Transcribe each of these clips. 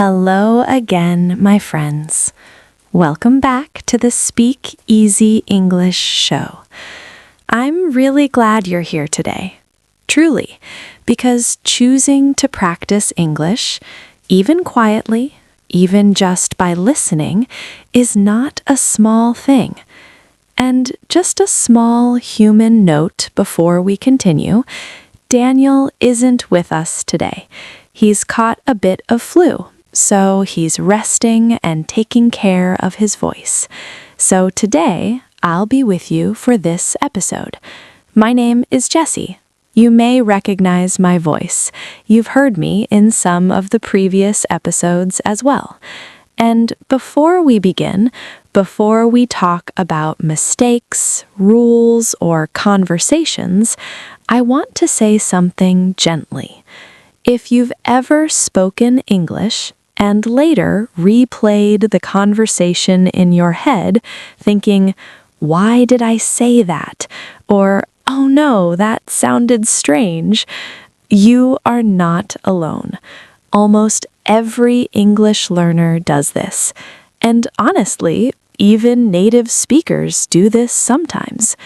Hello again, my friends. Welcome back to the Speak Easy English show. I'm really glad you're here today. Truly, because choosing to practice English, even quietly, even just by listening, is not a small thing. And just a small human note before we continue, Daniel isn't with us today. He's caught a bit of flu, so he's resting and taking care of his voice. So today, I'll be with you for this episode. My name is Jessie. You may recognize my voice. You've heard me in some of the previous episodes as well. And before we begin, before we talk about mistakes, rules, or conversations, I want to say something gently. If you've ever spoken English and later replayed the conversation in your head, thinking, "Why did I say that?" or "Oh no, that sounded strange," you are not alone. Almost every English learner does this. And honestly, even native speakers do this sometimes.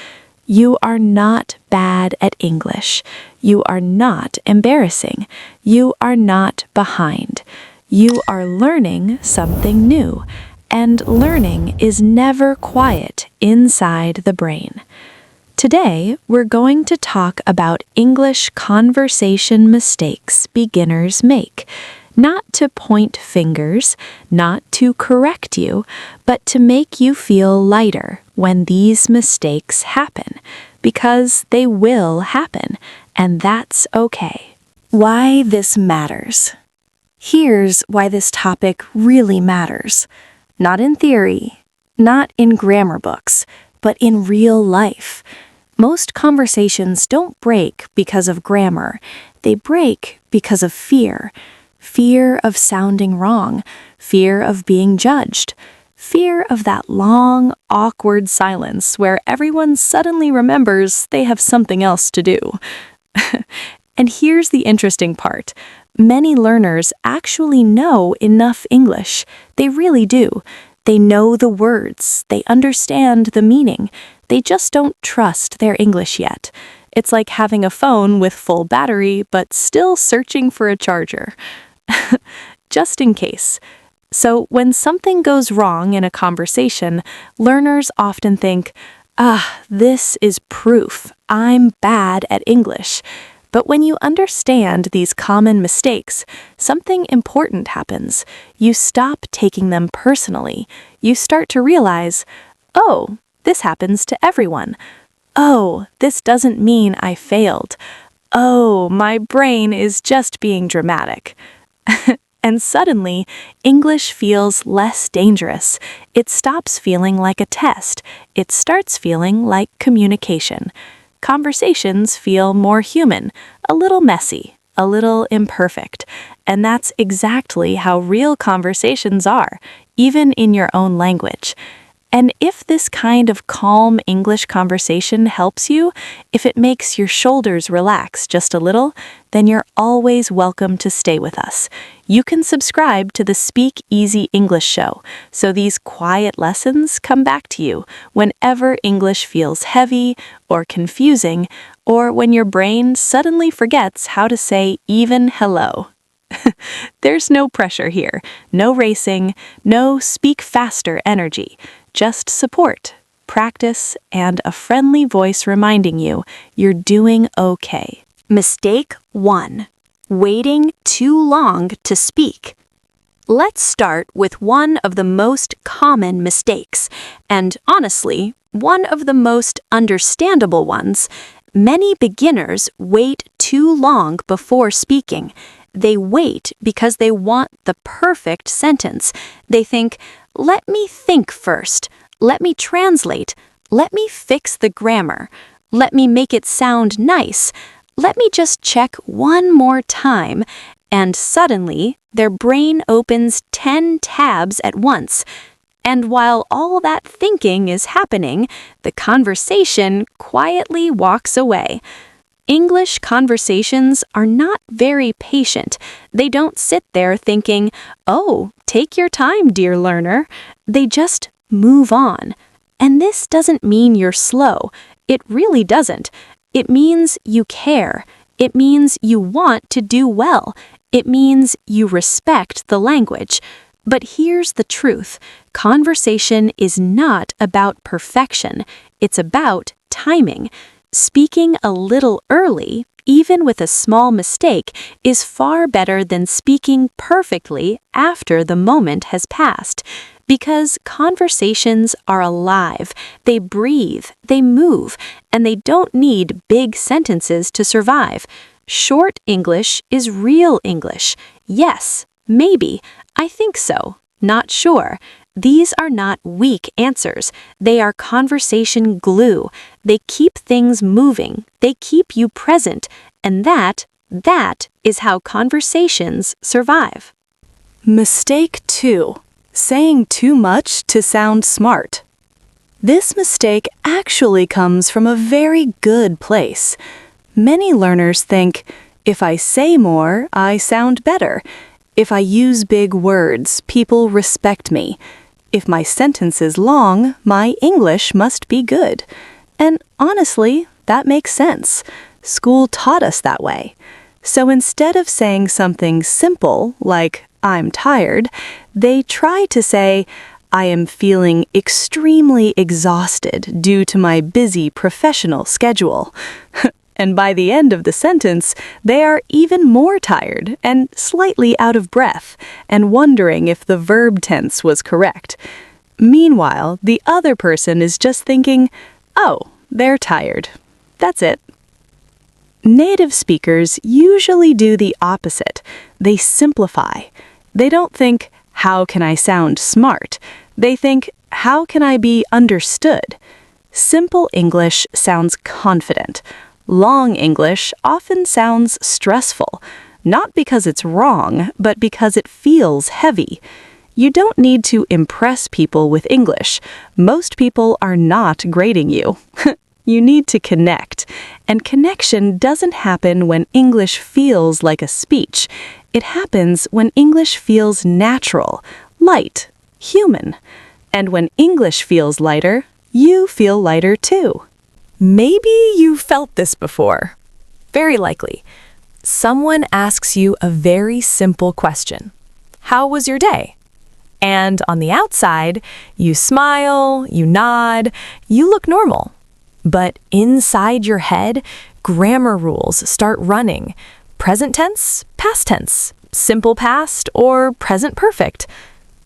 You are not bad at English. You are not embarrassing. You are not behind. You are learning something new, and learning is never quiet inside the brain. Today, we're going to talk about English conversation mistakes beginners make. Not to point fingers, not to correct you, but to make you feel lighter when these mistakes happen, because they will happen, and that's okay. Why this matters. Here's why this topic really matters. Not in theory, not in grammar books, but in real life. Most conversations don't break because of grammar. They break because of fear. Fear of sounding wrong, fear of being judged, fear of that long, awkward silence where everyone suddenly remembers they have something else to do. And here's the interesting part. Many learners actually know enough English. They really do. They know the words. They understand the meaning. They just don't trust their English yet. It's like having a phone with full battery, but still searching for a charger. Just in case. So when something goes wrong in a conversation, learners often think, this is proof. I'm bad at English. But when you understand these common mistakes, something important happens. You stop taking them personally. You start to realize, oh, this happens to everyone. Oh, this doesn't mean I failed. Oh, my brain is just being dramatic. And suddenly, English feels less dangerous. It stops feeling like a test. It starts feeling like communication. Conversations feel more human, a little messy, a little imperfect. And that's exactly how real conversations are, even in your own language. And if this kind of calm English conversation helps you, if it makes your shoulders relax just a little, then you're always welcome to stay with us. You can subscribe to the Speak Easy English show, so these quiet lessons come back to you whenever English feels heavy or confusing, or when your brain suddenly forgets how to say even hello. There's no pressure here, no racing, no speak faster energy. Just support, practice, and a friendly voice reminding you you're doing okay. Mistake 1. Waiting too long to speak. Let's start with one of the most common mistakes, and honestly, one of the most understandable ones. Many beginners wait too long before speaking. They wait because they want the perfect sentence. They think, let me think first. Let me translate. Let me fix the grammar. Let me make it sound nice. Let me just check one more time. And suddenly, their brain opens 10 tabs at once. And while all that thinking is happening, the conversation quietly walks away. English conversations are not very patient. They don't sit there thinking, "Oh, take your time, dear learner." They just move on. And this doesn't mean you're slow. It really doesn't. It means you care. It means you want to do well. It means you respect the language. But here's the truth. Conversation is not about perfection. It's about timing. Speaking a little early, even with a small mistake, is far better than speaking perfectly after the moment has passed. Because conversations are alive, they breathe, they move, and they don't need big sentences to survive. Short English is real English. Yes, maybe, I think so, not sure. These are not weak answers. They are conversation glue. They keep things moving. They keep you present. And that is how conversations survive. Mistake 2. Saying too much to sound smart. This mistake actually comes from a very good place. Many learners think, if I say more, I sound better. If I use big words, people respect me. If my sentence is long, my English must be good. And honestly, that makes sense. School taught us that way. So instead of saying something simple, like, I'm tired, they try to say, I am feeling extremely exhausted due to my busy professional schedule. And by the end of the sentence, they are even more tired and slightly out of breath and wondering if the verb tense was correct. Meanwhile, the other person is just thinking, oh, they're tired. That's it. Native speakers usually do the opposite. They simplify. They don't think, how can I sound smart? They think, how can I be understood? Simple English sounds confident. Long English often sounds stressful, not because it's wrong, but because it feels heavy. You don't need to impress people with English. Most people are not grading you. You need to connect. And connection doesn't happen when English feels like a speech. It happens when English feels natural, light, human. And when English feels lighter, you feel lighter too. Maybe you felt this before. Very likely. Someone asks you a very simple question. How was your day? And on the outside, you smile, you nod, you look normal. But inside your head, grammar rules start running. Present tense, past tense, simple past, or present perfect.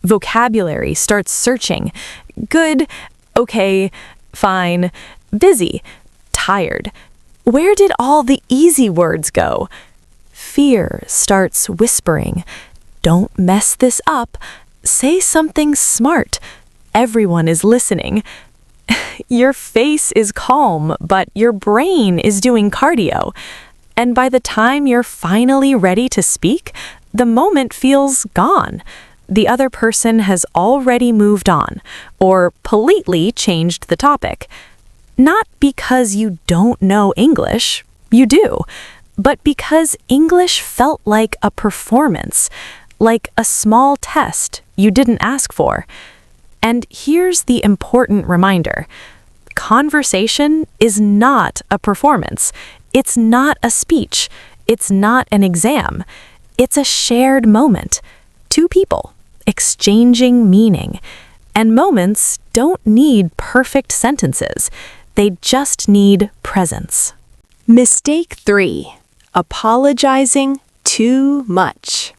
Vocabulary starts searching. Good, okay, fine, busy, tired. Where did all the easy words go? Fear starts whispering. Don't mess this up. Say something smart. Everyone is listening. Your face is calm, but your brain is doing cardio. And by the time you're finally ready to speak, the moment feels gone. The other person has already moved on, or politely changed the topic. Not because you don't know English, you do, but because English felt like a performance, like a small test you didn't ask for. And here's the important reminder. Conversation is not a performance. It's not a speech. It's not an exam. It's a shared moment. Two people exchanging meaning. And moments don't need perfect sentences. They just need presence. Mistake 3. Apologizing too much.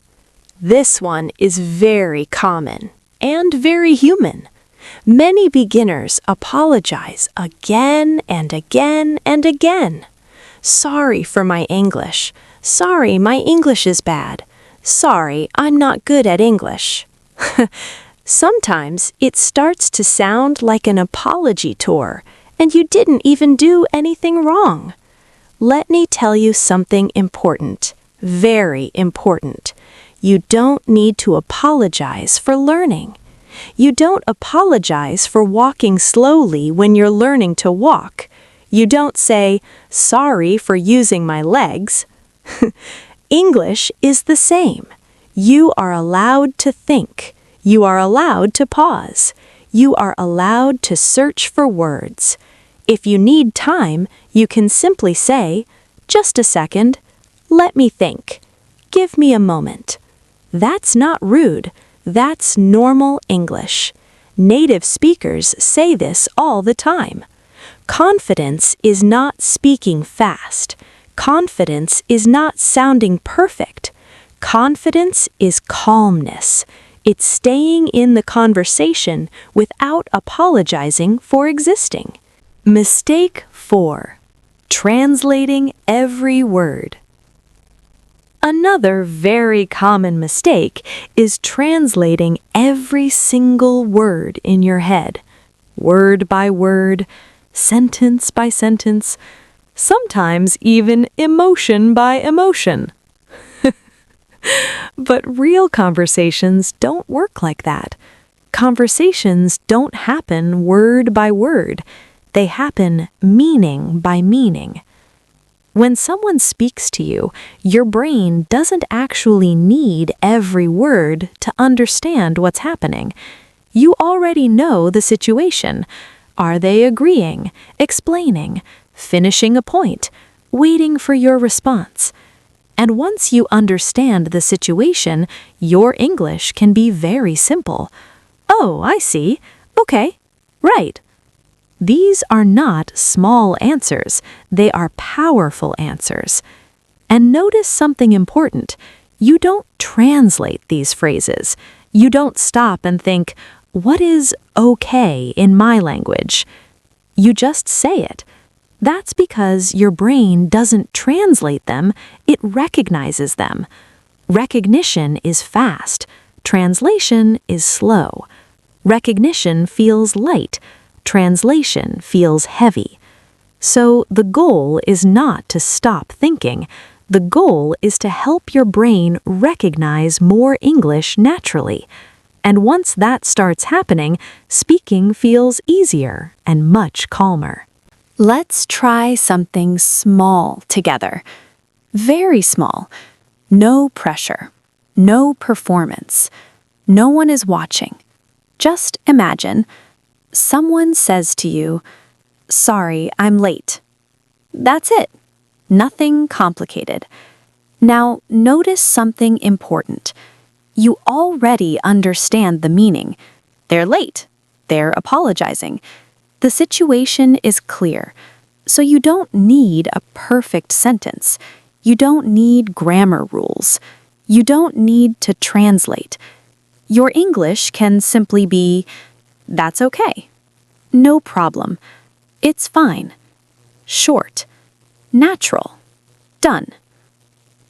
This one is very common and very human. Many beginners apologize again and again and again. Sorry for my English. Sorry, my English is bad. Sorry, I'm not good at English. Sometimes it starts to sound like an apology tour, and you didn't even do anything wrong. Let me tell you something important, very important. You don't need to apologize for learning. You don't apologize for walking slowly when you're learning to walk. You don't say, "Sorry for using my legs." English is the same. You are allowed to think. You are allowed to pause. You are allowed to search for words. If you need time, you can simply say, "Just a second. Let me think. Give me a moment." That's not rude. That's normal English. Native speakers say this all the time. Confidence is not speaking fast. Confidence is not sounding perfect. Confidence is calmness. It's staying in the conversation without apologizing for existing. Mistake 4. Translating every word. Another very common mistake is translating every single word in your head, word by word, sentence by sentence, sometimes even emotion by emotion. But real conversations don't work like that. Conversations don't happen word by word. They happen meaning by meaning. When someone speaks to you, your brain doesn't actually need every word to understand what's happening. You already know the situation. Are they agreeing, explaining, finishing a point, waiting for your response? And once you understand the situation, your English can be very simple. "Oh, I see. Okay. Right." These are not small answers. They are powerful answers. And notice something important. You don't translate these phrases. You don't stop and think, "What is okay in my language?" You just say it. That's because your brain doesn't translate them, it recognizes them. Recognition is fast. Translation is slow. Recognition feels light. Translation feels heavy. So the goal is not to stop thinking. The goal is to help your brain recognize more English naturally. And once that starts happening, speaking feels easier and much calmer. Let's try something small together. Very small. No pressure. No performance. No one is watching. Just imagine. Someone says to you, "Sorry, I'm late." That's it. Nothing complicated. Now, notice something important. You already understand the meaning. They're late. They're apologizing. The situation is clear. So you don't need a perfect sentence. You don't need grammar rules. You don't need to translate. Your English can simply be, "That's okay. No problem. It's fine. Short. Natural. Done."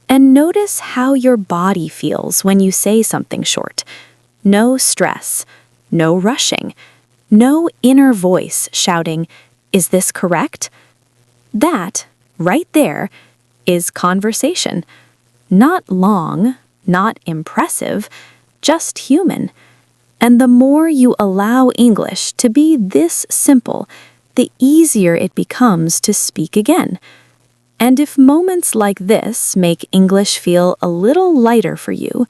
And notice how your body feels when you say something short. No stress. No rushing. No inner voice shouting, "Is this correct?" That, right there, is conversation. Not long, not impressive, just human. And the more you allow English to be this simple, the easier it becomes to speak again. And if moments like this make English feel a little lighter for you,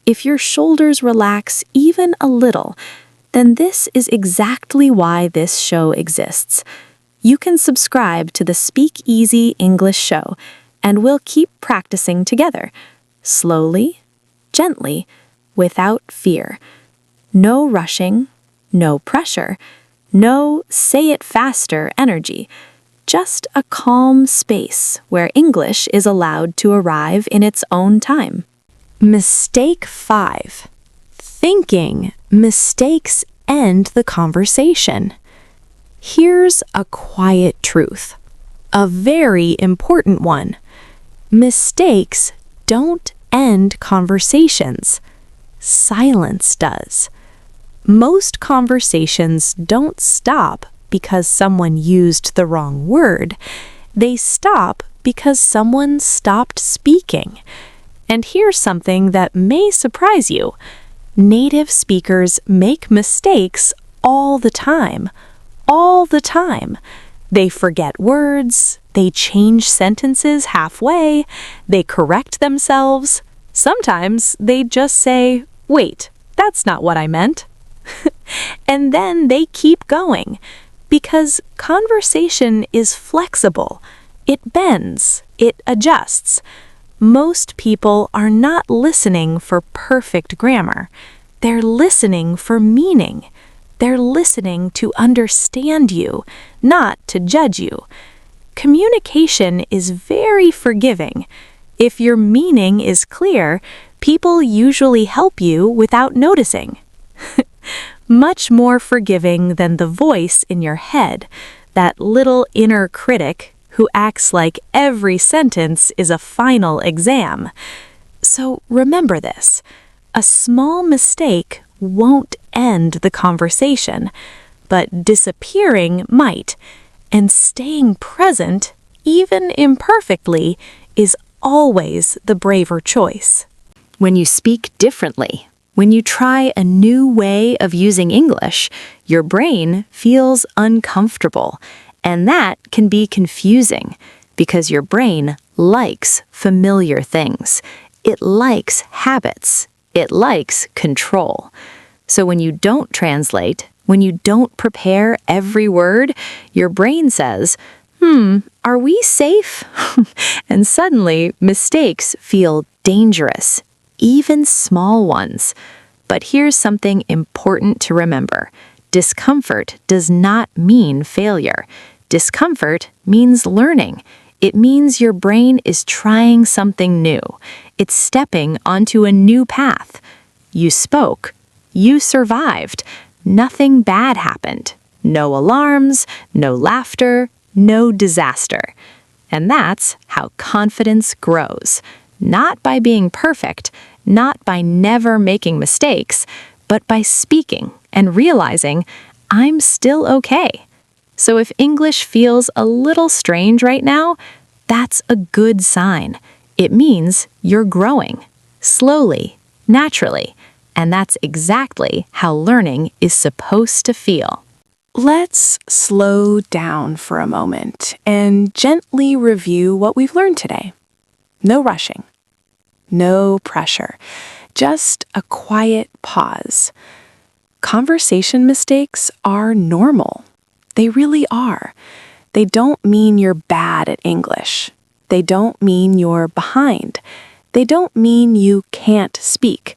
if your shoulders relax even a little, then this is exactly why this show exists. You can subscribe to the Speak Easy English show, and we'll keep practicing together, slowly, gently, without fear. No rushing, no pressure, no say it faster energy, just a calm space where English is allowed to arrive in its own time. Mistake 5. Thinking mistakes end the conversation. Here's a quiet truth, a very important one. Mistakes don't end conversations. Silence does. Most conversations don't stop because someone used the wrong word. They stop because someone stopped speaking. And here's something that may surprise you. Native speakers make mistakes all the time. All the time. They forget words, they change sentences halfway, they correct themselves. Sometimes they just say, "Wait, that's not what I meant." And then they keep going, because conversation is flexible. It bends, it adjusts. Most people are not listening for perfect grammar. They're listening for meaning. They're listening to understand you, not to judge you. Communication is very forgiving. If your meaning is clear, people usually help you without noticing. Much more forgiving than the voice in your head, that little inner critic who acts like every sentence is a final exam. So remember this: a small mistake won't end the conversation, but disappearing might, and staying present, even imperfectly, is always the braver choice. When you speak differently, when you try a new way of using English, your brain feels uncomfortable, and that can be confusing because your brain likes familiar things. It likes habits. It likes control. So when you don't translate, when you don't prepare every word, your brain says, are we safe? And suddenly, mistakes feel dangerous, even small ones. But here's something important to remember. Discomfort does not mean failure. Discomfort means learning. It means your brain is trying something new. It's stepping onto a new path. You spoke. You survived. Nothing bad happened. No alarms, no laughter, no disaster. And that's how confidence grows. Not by being perfect, not by never making mistakes, but by speaking and realizing, I'm still okay. So if English feels a little strange right now, that's a good sign. It means you're growing, slowly, naturally, and that's exactly how learning is supposed to feel. Let's slow down for a moment and gently review what we've learned today. No rushing, no pressure, just a quiet pause. Conversation mistakes are normal. They really are. They don't mean you're bad at English. They don't mean you're behind. They don't mean you can't speak.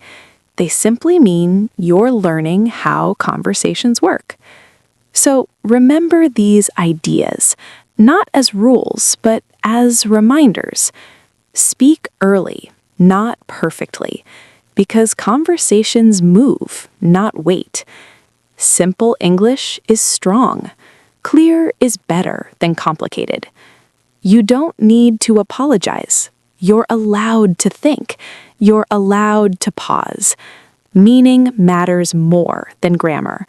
They simply mean you're learning how conversations work. So remember these ideas, not as rules, but as reminders. Speak early, not perfectly, because conversations move, not wait. Simple English is strong. Clear is better than complicated. You don't need to apologize. You're allowed to think. You're allowed to pause. Meaning matters more than grammar.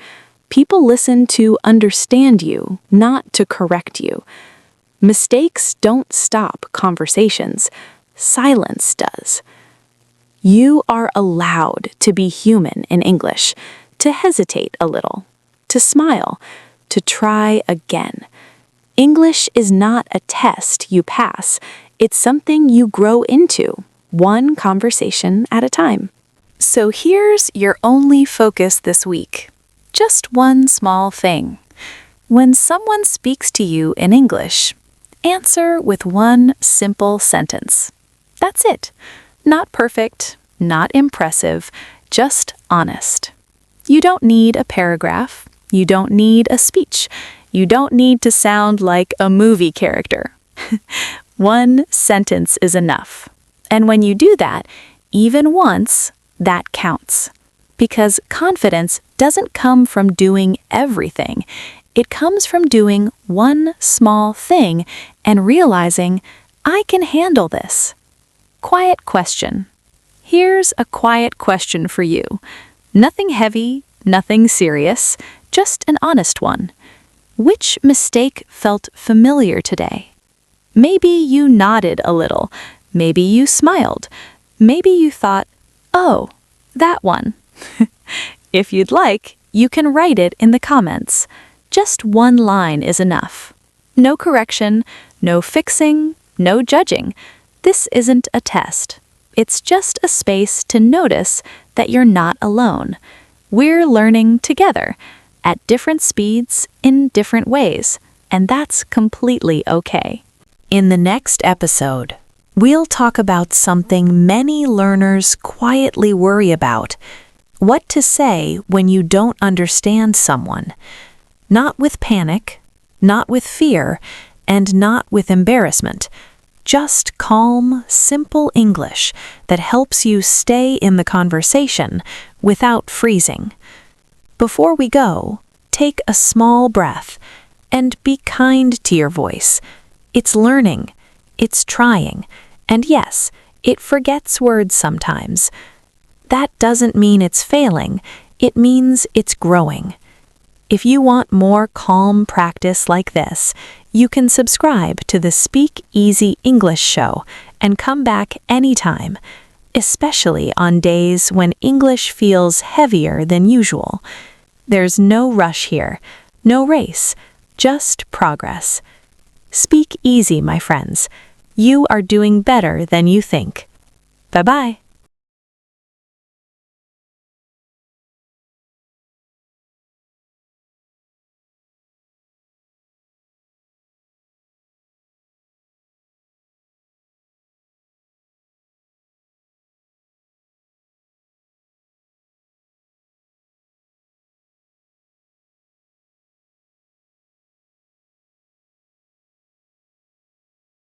People listen to understand you, not to correct you. Mistakes don't stop conversations. Silence does. You are allowed to be human in English, to hesitate a little, to smile, to try again. English is not a test you pass. It's something you grow into, one conversation at a time. So here's your only focus this week. Just one small thing. When someone speaks to you in English, answer with one simple sentence. That's it. Not perfect, not impressive, just honest. You don't need a paragraph. You don't need a speech. You don't need to sound like a movie character. One sentence is enough. And when you do that, even once, that counts. Because confidence doesn't come from doing everything. It comes from doing one small thing and realizing, I can handle this. Quiet question. Here's a quiet question for you. Nothing heavy, nothing serious, just an honest one. Which mistake felt familiar today? Maybe you nodded a little. Maybe you smiled. Maybe you thought, oh, that one. If you'd like, you can write it in the comments. Just one line is enough. No correction, no fixing, no judging. This isn't a test. It's just a space to notice that you're not alone. We're learning together, at different speeds, in different ways, and that's completely okay. In the next episode, we'll talk about something many learners quietly worry about: what to say when you don't understand someone. Not with panic, not with fear, and not with embarrassment. Just calm, simple English that helps you stay in the conversation without freezing. Before we go, take a small breath and be kind to your voice. It's learning, it's trying, and yes, it forgets words sometimes. That doesn't mean it's failing, it means it's growing. If you want more calm practice like this, you can subscribe to the Speak Easy English show and come back anytime, especially on days when English feels heavier than usual. There's no rush here, no race, just progress. Speak easy, my friends. You are doing better than you think. Bye-bye.